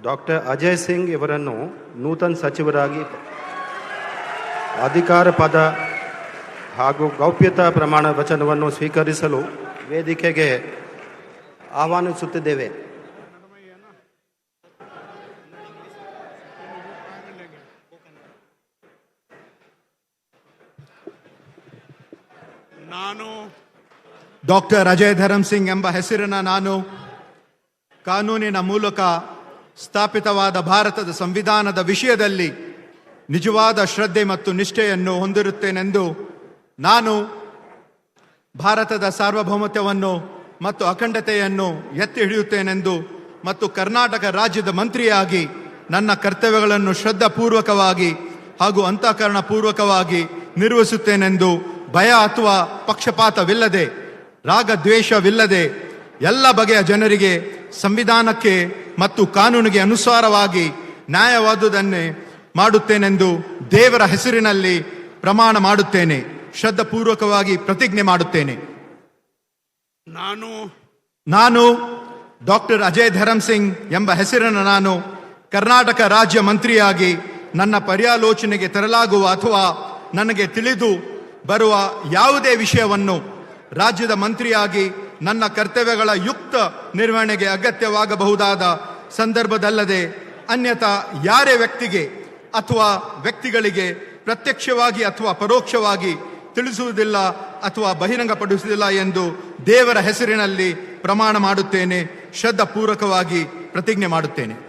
Doctor Ajay Singh ಇವರನ್ನು ನೂತನ ಸಚಿವರಾಗಿ ಅಧಿಕಾರ ಪದ ಹಾಗೂ ಗೌಪ್ಯತಾ ಪ್ರಮಾಣ ವಚನವನ್ನು ಸ್ವೀಕರಿಸಲು ವೇದಿಕೆಗೆ ಆಹ್ವಾನಿಸುತ್ತಿದ್ದೇವೆ. ನಾನು ಡಾಕ್ಟರ್ ಅಜಯ್ ಧರಮ್ ಸಿಂಗ್ ಎಂಬ ಹೆಸರಿನ ನಾನು ಕಾನೂನಿನ ಮೂಲಕ ಸ್ಥಾಪಿತವಾದ ಭಾರತದ ಸಂವಿಧಾನದ ವಿಷಯದಲ್ಲಿ ನಿಜವಾದ ಶ್ರದ್ಧೆ ಮತ್ತು ನಿಷ್ಠೆಯನ್ನು ಹೊಂದಿರುತ್ತೇನೆಂದು ನಾನು ಭಾರತದ ಸಾರ್ವಭೌಮತ್ವವನ್ನು ಮತ್ತು ಅಖಂಡತೆಯನ್ನು ಎತ್ತಿ ಹಿಡಿಯುತ್ತೇನೆಂದು ಮತ್ತು ಕರ್ನಾಟಕ ರಾಜ್ಯದ ಮಂತ್ರಿಯಾಗಿ ನನ್ನ ಕರ್ತವ್ಯಗಳನ್ನು ಶ್ರದ್ಧಾಪೂರ್ವಕವಾಗಿ ಹಾಗೂ ಅಂತಃಕರಣಪೂರ್ವಕವಾಗಿ ನಿರ್ವಹಿಸುತ್ತೇನೆಂದು ಭಯ ಅಥವಾ ಪಕ್ಷಪಾತವಿಲ್ಲದೆ ರಾಗದ್ವೇಷವಿಲ್ಲದೆ ಎಲ್ಲ ಬಗೆಯ ಜನರಿಗೆ ಸಂವಿಧಾನಕ್ಕೆ ಮತ್ತು ಕಾನೂನಿಗೆ ಅನುಸಾರವಾಗಿ ನ್ಯಾಯವಾದುದನ್ನೇ ಮಾಡುತ್ತೇನೆಂದು ದೇವರ ಹೆಸರಿನಲ್ಲಿ ಪ್ರಮಾಣ ಮಾಡುತ್ತೇನೆ. ಶ್ರದ್ಧಾಪೂರ್ವಕವಾಗಿ ಪ್ರತಿಜ್ಞೆ ಮಾಡುತ್ತೇನೆ. ನಾನು ಡಾಕ್ಟರ್ ಅಜಯ್ ಧರಮ್ ಸಿಂಗ್ ಎಂಬ ಹೆಸರಿನ ನಾನು ಕರ್ನಾಟಕ ರಾಜ್ಯ ಮಂತ್ರಿಯಾಗಿ ನನ್ನ ಪರ್ಯಾಲೋಚನೆಗೆ ತರಲಾಗುವ ಅಥವಾ ನನಗೆ ತಿಳಿದು ಬರುವ ಯಾವುದೇ ವಿಷಯವನ್ನು ರಾಜ್ಯದ ಮಂತ್ರಿಯಾಗಿ ನನ್ನ ಕರ್ತವ್ಯಗಳ ಯುಕ್ತ ನಿರ್ವಹಣೆಗೆ ಅಗತ್ಯವಾಗಬಹುದಾದ ಸಂದರ್ಭದಲ್ಲದೆ ಅನ್ಯಥಾ ಯಾರೇ ವ್ಯಕ್ತಿಗೆ ಅಥವಾ ವ್ಯಕ್ತಿಗಳಿಗೆ ಪ್ರತ್ಯಕ್ಷವಾಗಿ ಅಥವಾ ಪರೋಕ್ಷವಾಗಿ ತಿಳಿಸುವುದಿಲ್ಲ ಅಥವಾ ಬಹಿರಂಗಪಡಿಸುವುದಿಲ್ಲ ಎಂದು ದೇವರ ಹೆಸರಿನಲ್ಲಿ ಪ್ರಮಾಣ ಮಾಡುತ್ತೇನೆ. ಶ್ರದ್ಧಾಪೂರ್ವಕವಾಗಿ ಪ್ರತಿಜ್ಞೆ ಮಾಡುತ್ತೇನೆ.